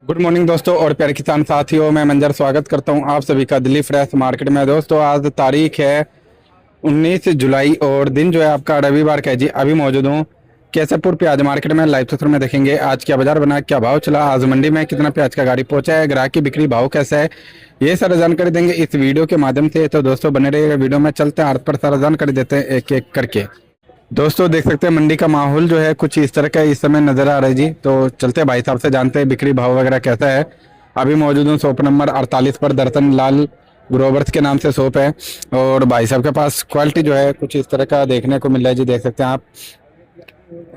Good morning दोस्तों और प्यारे किसान साथियों, मैं मंजर स्वागत करता हूं आप सभी का दिल्ली फ्रेश मार्केट में। दोस्तों आज तारीख है 19 जुलाई और दिन जो है आपका रविवार का है जी। अभी मौजूद हूं केसरपुर प्याज मार्केट में। लाइव तस्वीर में देखेंगे आज क्या बाजार बना, क्या भाव चला, आज मंडी में कितना प्याज का गाड़ी पहुंचा है, ग्राहक की बिक्री भाव कैसा है, ये सारा जानकारी देंगे इस वीडियो के माध्यम से। तो दोस्तों बने रहिएगा वीडियो में। चलते हैं आज पर सारा जानकारी देते हैं एक एक करके। दोस्तों देख सकते हैं मंडी का माहौल जो है कुछ इस तरह का इस समय नजर आ रहा है जी। तो चलते हैं भाई साहब से जानते हैं बिक्री भाव वगैरह कैसा है। अभी मौजूद हूँ शॉप नंबर 48 पर, दर्शन लाल ग्रोवर्स के नाम से शॉप है। और भाई साहब के पास क्वालिटी जो है कुछ इस तरह का देखने को मिल रहा है जी, देख सकते हैं आप।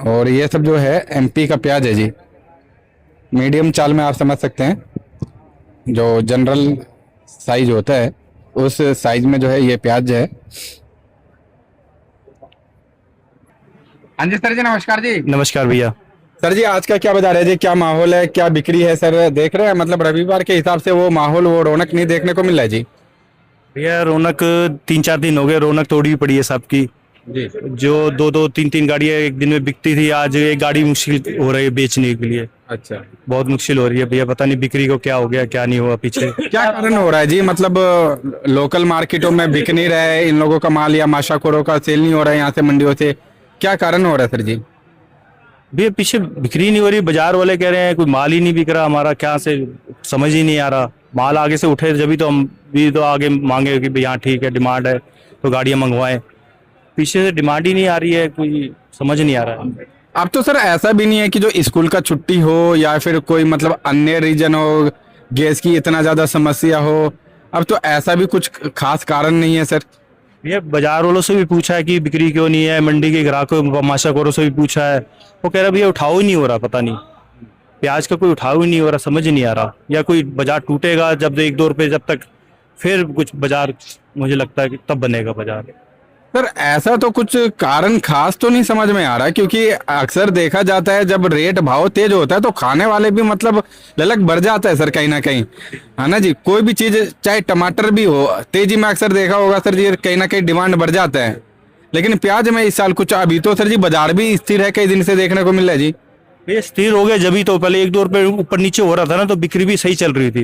और ये सब जो है एमपी का प्याज है जी, मीडियम चाल में आप समझ सकते हैं। जो जनरल साइज होता है उस साइज में जो है ये प्याज है। हाँ जी सर जी, नमस्कार जी। नमस्कार भैया। सर जी आज का क्या बाजार है जी, क्या माहौल है, क्या बिक्री है सर? देख रहे हैं मतलब रविवार के हिसाब से वो माहौल वो रौनक नहीं देखने को मिल रहा है जी। भैया रौनक 3-4 दिन हो गए, रौनक थोड़ी पड़ी है सबकी। जी जो 2-2, 3-3 गाड़ियां एक दिन में बिकती थी, आज एक गाड़ी मुश्किल हो रही है बेचने के लिए। अच्छा, बहुत मुश्किल हो रही है भैया, पता नहीं बिक्री को क्या हो गया क्या नहीं हुआ पीछे। क्या कारण हो रहा है जी? मतलब लोकल मार्केटों में बिक नहीं रहा है इन लोगों का माल, या माशाखोरों का सेल नहीं हो रहा है यहाँ से मंडियों से, क्या कारण हो रहा है सर जी? भैया पीछे बिक्री नहीं हो रही, बाजार वाले कह रहे हैं कोई माल ही नहीं बिक रहा हमारा, क्या से समझ ही नहीं आ रहा। माल आगे से उठे जब तो हम भी तो आगे मांगे कि भाई हाँ ठीक है डिमांड है तो गाड़ियां मंगवाएं। पीछे से डिमांड ही नहीं आ रही है, कोई समझ नहीं आ रहा है। अब तो सर ऐसा भी नहीं है कि जो स्कूल का छुट्टी हो या फिर कोई मतलब अन्य रीजन हो, गैस की इतना ज्यादा समस्या हो, अब तो ऐसा भी कुछ खास कारण नहीं है सर। ये बाजार वालों से भी पूछा है कि बिक्री क्यों नहीं है, मंडी के ग्राहकों माशाखोरों से भी पूछा है, वो कह रहा भैया उठाव ही नहीं हो रहा, पता नहीं प्याज का कोई उठाव ही नहीं हो रहा, समझ ही नहीं आ रहा। या कोई बाजार टूटेगा जब 1-2 रुपए जब तक, फिर कुछ बाजार मुझे लगता है कि तब बनेगा बाजार। सर ऐसा तो कुछ कारण खास तो नहीं समझ में आ रहा, क्योंकि अक्सर देखा जाता है जब रेट भाव तेज होता है तो खाने वाले भी मतलब ललक बढ़ जाता है सर, कहीं ना कहीं, है ना जी। कोई भी चीज चाहे टमाटर भी हो, तेजी में अक्सर देखा होगा सर जी, कहीं ना कहीं डिमांड बढ़ जाता है। लेकिन प्याज में इस साल कुछ अभी तो सर जी बाजार भी स्थिर है, कई दिन से देखने को मिल रहा है जी। ये स्थिर हो गया जब तो पहले 1-2 रुपए ऊपर नीचे हो रहा था ना, तो बिक्री भी सही चल रही थी।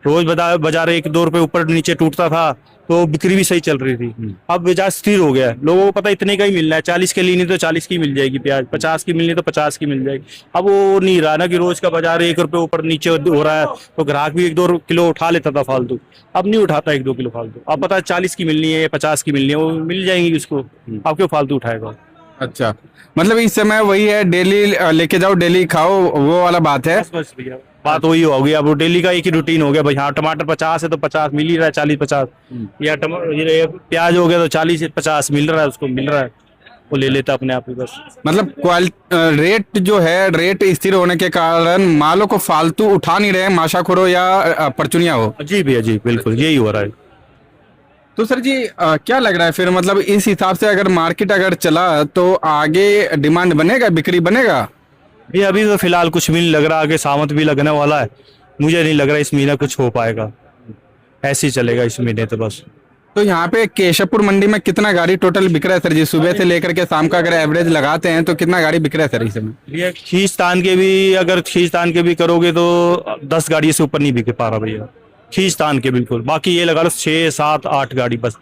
रोज बाजार 1-2 रुपए ऊपर नीचे टूटता था तो बिक्री भी सही चल रही थी। अब बाजार स्थिर हो गया है, लोगों को पता इतने का ही मिलना है, 40 के लेनी तो 40 की मिल जाएगी प्याज, 50 की मिलनी तो 50 की मिल जाएगी। अब वो नहीं रहा ना कि रोज का बाजार 1 रुपए ऊपर नीचे हो रहा है, तो ग्राहक भी 1-2 किलो उठा लेता था फालतू, अब नहीं उठाता 1-2 किलो फालतू। अब पता है 40 की मिलनी है 50 की मिलनी है, वो मिल जाएंगी उसको, अब क्यों फालतू उठाएगा। अच्छा, मतलब इस समय वही है, डेली लेके जाओ डेली खाओ, वो वाला बात है। बस बस भैया बात वही होगी। अब वो डेली का एक ही रूटीन हो गया भाई, हाँ टमाटर 50 है तो 50 मिल ही रहा है, 40-50। या ये प्याज हो गया तो 40-50 मिल रहा है, उसको मिल रहा है, वो ले लेता अपने आप ही बस। मतलब रेट जो है, रेट स्थिर होने के कारण मालों को फालतू उठा नहीं रहे, माशाखोरो या परचुनिया हो। जी भैया जी बिल्कुल यही हो रहा है। तो सर जी क्या लग रहा है फिर, मतलब इस हिसाब से अगर मार्केट अगर चला तो आगे डिमांड बनेगा, बिक्री बनेगा? भैया अभी तो फिलहाल कुछ भी नहीं लग रहा, आगे सावंत भी लगने वाला है, मुझे नहीं लग रहा इस महीने कुछ हो पाएगा, ऐसे ही चलेगा इस महीने तो बस। तो यहाँ पे केशवपुर मंडी में कितना गाड़ी टोटल बिक रहा है सर जी? सुबह से लेकर के शाम का अगर एवरेज लगाते हैं तो कितना गाड़ी बिक रहा है सर इस समय? भैया खींचतान के भी, अगर खींचतान के भी करोगे तो 10 गाड़ी से ऊपर नहीं बिक पा रहा भैया खींचतान के, बिल्कुल। बाकी ये लगा लो 6-7-8 गाड़ी बस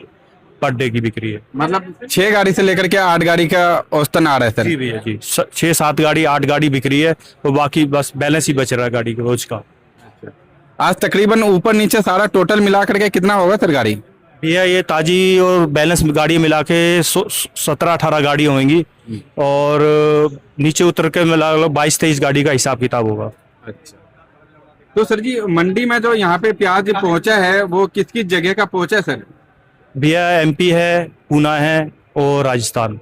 पर डे की बिक्री है। मतलब 6 गाड़ी से लेकर के 8 गाड़ी का औसतन आ रहा है सर? जी भैया जी 6-7 गाड़ी 8 गाड़ी बिक्री है, तो बाकी बस बैलेंस ही बच रहा है गाड़ी का रोज का। आज तकरीबन ऊपर नीचे सारा टोटल मिला करके कितना होगा सर गाड़ी? भैया ये ताजी और बैलेंस गाड़ी मिला के 17-18 गाड़ी होंगी, और नीचे उतर के मिला लो 22-23 गाड़ी का हिसाब किताब होगा। अच्छा, तो सर जी मंडी में जो यहाँ पे प्याज पहुंचा है वो किस किस जगह का पहुंचा है सर? भैया एमपी है, पूना है और राजस्थान,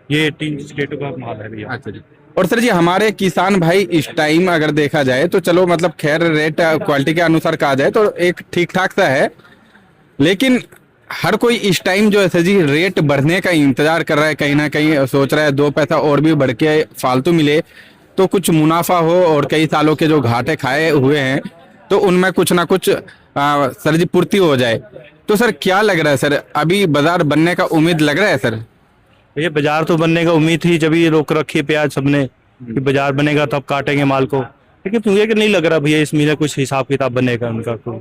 ये 3 स्टेटों का माल है भैया। अच्छा जी। और सर जी हमारे किसान भाई इस टाइम अगर देखा जाए तो चलो मतलब खैर रेट क्वालिटी के अनुसार कहा जाए तो एक ठीक ठाक सा है, लेकिन हर कोई इस टाइम जो है सर जी रेट बढ़ने का इंतजार कर रहा है, कहीं ना कहीं सोच रहा है 2 पैसा और भी बढ़ के फालतू मिले तो कुछ मुनाफा हो, और कई सालों के जो घाटे खाए हुए हैं तो उनमें कुछ ना कुछ सर जी पूर्ति हो जाए। तो सर क्या लग रहा है सर, अभी बाजार बनने का उम्मीद लग रहा है सर? ये बाजार तो बनने का उम्मीद थी, जब ये रोक रखी है प्याज सबने कि बाजार बनेगा तब काटेंगे माल को, लेकिन मुझे कि नहीं लग रहा भैया इस महीने कुछ हिसाब किताब बनेगा उनका, कोई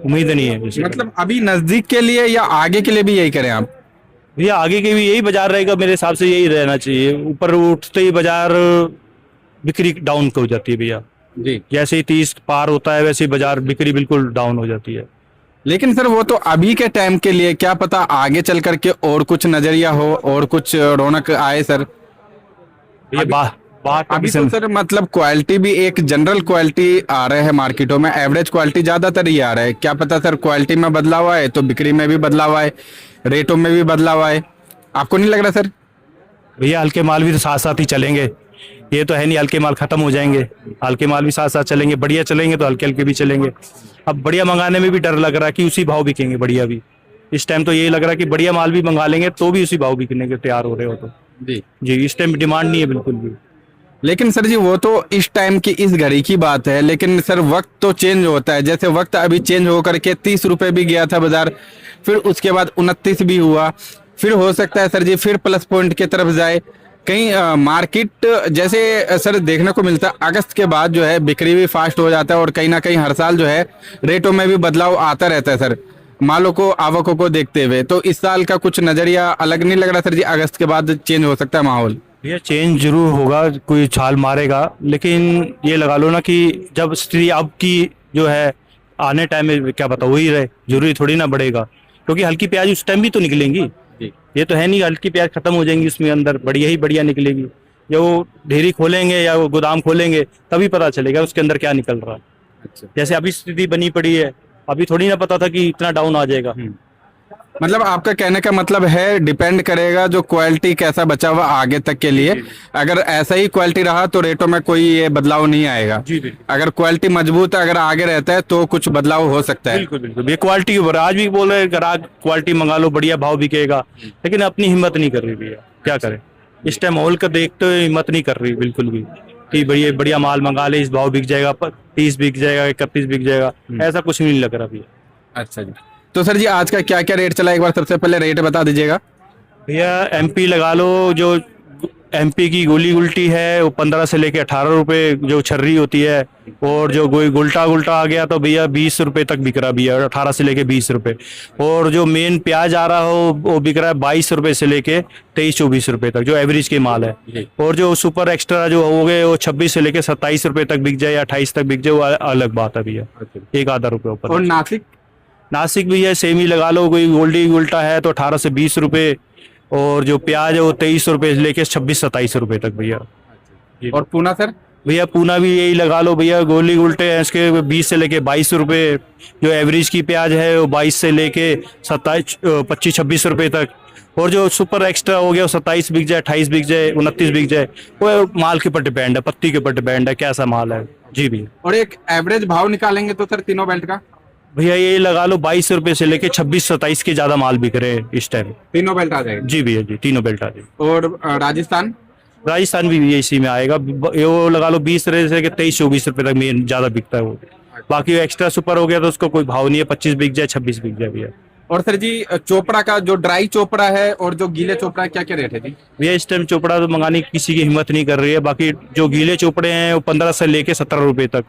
उम्मीद नहीं है वैसे। मतलब अभी नजदीक के लिए या आगे के लिए भी यही करें आप? भैया आगे के भी यही बाजार रहेगा मेरे हिसाब से, यही रहना चाहिए। ऊपर उठते ही बाजार बिक्री डाउन हो जाती है भैया, जी। जैसे ही 30 पार होता है वैसे ही बाजार बिक्री बिल्कुल डाउन हो जाती है। लेकिन सर वो तो अभी के टाइम के लिए, क्या पता आगे चल करके और कुछ नजरिया हो और कुछ रौनक आए सर। भैया बात अभी तो सर मतलब क्वालिटी भी एक जनरल क्वालिटी आ रहे हैं मार्केटों में, एवरेज क्वालिटी ज्यादातर ही आ रहा है। क्या पता सर क्वालिटी में बदलाव आए तो बिक्री में भी बदलाव आए, रेटों में भी बदलाव आए। आपको नहीं लग रहा सर? भैया हल्के माल भी तो साथ साथ ही चलेंगे, ये तो है नहीं हल्के माल खत्म हो जाएंगे, हल्के माल भी साथ साथ चलेंगे, बढ़िया चलेंगे तो हल्के हल्के भी चलेंगे। अब बढ़िया मंगाने में भी डर लग रहा है कि उसी भाव बिकेंगे बढ़िया भी। इस टाइम तो यही लग रहा है कि बढ़िया माल भी मंगा लेंगे तो भी उसी भाव बिकने के तैयार हो रहे हो तो जी इस टाइम डिमांड नहीं है बिल्कुल भी। लेकिन सर जी वो तो इस टाइम की इस घड़ी की बात है, लेकिन सर वक्त तो चेंज होता है। जैसे वक्त अभी चेंज हो करके 30 रुपए भी गया था बाजार, फिर उसके बाद 29 भी हुआ, फिर हो सकता है सर जी फिर प्लस पॉइंट की तरफ जाए कहीं मार्केट। जैसे सर देखने को मिलता है अगस्त के बाद जो है बिक्री भी फास्ट हो जाता है और कहीं ना कहीं हर साल जो है रेटों में भी बदलाव आता रहता है सर, मालों को आवकों को देखते हुए। तो इस साल का कुछ नजरिया अलग नहीं लग रहा सर जी? अगस्त के बाद चेंज हो सकता है माहौल। भैया चेंज जरूर होगा, कोई छाल मारेगा, लेकिन ये लगा लो ना कि जब स्थिति अब की जो है आने टाइम में क्या पता वही रहे, जरूरी थोड़ी ना बढ़ेगा, क्योंकि हल्की प्याज उस टाइम भी तो निकलेंगी। ये तो है नहीं हल्की प्याज खत्म हो जाएंगी, उसमें अंदर बढ़िया ही बढ़िया निकलेगी। जब वो ढेरी खोलेंगे या वो गोदाम खोलेंगे तभी पता चलेगा उसके अंदर क्या निकल रहा है। अच्छा। जैसे अभी स्थिति बनी पड़ी है, अभी थोड़ी ना पता था कि इतना डाउन आ जाएगा। मतलब आपका कहने का मतलब है डिपेंड करेगा जो क्वालिटी कैसा बचा हुआ आगे तक के लिए। अगर ऐसा ही क्वालिटी रहा तो रेटों में कोई ये बदलाव नहीं आएगा। जी बिल्कुल, अगर क्वालिटी मजबूत अगर आगे रहता है तो कुछ बदलाव हो सकता है। बिल्कुल बिल्कुल। ये क्वालिटी के ऊपर आज भी बोल रहे हैं ग्राहक क्वालिटी मंगा लो बढ़िया भाव बिकेगा, लेकिन अपनी हिम्मत नहीं कर रही भैया, क्या करें। इस टाइम माहौल का देखते हुए हिम्मत नहीं कर रही बिल्कुल भी कि बढ़िया बढ़िया माल मंगा ले, इस भाव बिक जाएगा, 30 बिक जाएगा, 31 बिक जाएगा, ऐसा कुछ नहीं लग रहा भैया। अच्छा जी। तो सर जी आज का क्या क्या रेट चला, एक बार सबसे पहले रेट बता दीजिएगा। भैया एमपी लगा लो, जो एमपी की गोली गुल्टी है वो 15 से लेके 18 रुपए जो छर्री होती है, और जो कोई गुल्टा गुल्टा आ गया तो भैया 20 रुपए तक बिक रहा भैया, 18 से लेके 20 रुपए। और जो मेन प्याज आ रहा हो वो बिक रहा है 22 रुपए से लेके 23-24 रुपए तक, जो एवरेज के माल है। और जो सुपर एक्स्ट्रा जो हो गए वो 26 से लेके 27 रुपए तक बिक जाए या 28 तक बिक जाए, वो अलग बात है भैया, एक आधा रुपये ऊपर। और नासिक भी है सेम ही लगा लो, कोई गोल्डी उल्टा है तो 18 से 20 रुपए, और जो प्याज है वो 23 रुपए से लेके 26-27 रुपए तक भैया। और पूना सर? भैया पूना भी यही लगा लो भैया, गोली उल्टे हैं इसके 20 से लेके 22 रुपए, जो एवरेज की प्याज है वो 22 से लेके 25-26 रुपए तक, और जो सुपर एक्स्ट्रा हो गया वो 27 बिक जाए, 28 बिक जाए, 29 बिक जाए, वो माल के ऊपर डिपेंड है, पत्ती के ऊपर डिपेंड है कैसा माल है। जी भैया। और एक एवरेज भाव निकालेंगे तो सर तीनों बेल्ट का? भैया ये लगा लो 22 रुपए से लेके 26-27 के ज्यादा माल बिक रहे हैं इस टाइम। तीनों बेल्ट आ जाएगा? जी भैया जी, तीनों बेल्ट आ जाएगी। और राजस्थान भी ये इसी में आएगा, वो लगा लो 20 रुपए से लेके 23-24 रुपए तक में ज्यादा बिकता है वो। बाकी एक्स्ट्रा सुपर हो गया तो उसको कोई भाव नहीं है, 25 बिक जाए, 26 बिक जाए भैया। और सर जी चोपड़ा का जो ड्राई चोपड़ा है और जो गीले चोपड़ा क्या क्या रेट है जी? भैया इस टाइम चोपड़ा तो मंगाने की किसी की हिम्मत नहीं कर रही है, बाकी जो गीले चोपड़े हैं वो 15 से लेके 17 रुपए तक,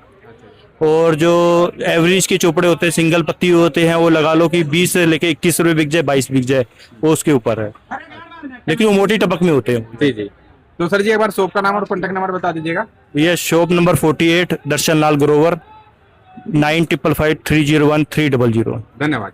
और जो एवरेज के चोपड़े होते हैं सिंगल पत्ती होते हैं वो लगा लो कि 20 से लेके 21 रुपए बिक जाए, 22 बिक जाए, वो उसके ऊपर है, लेकिन वो मोटी टपक में होते हैं। जी जी। तो सर जी एक बार शॉप का नाम और कॉन्टेक्ट नंबर बता दीजिएगा। ये शॉप नंबर 48 दर्शन लाल ग्रोवर, 9555301300। धन्यवाद।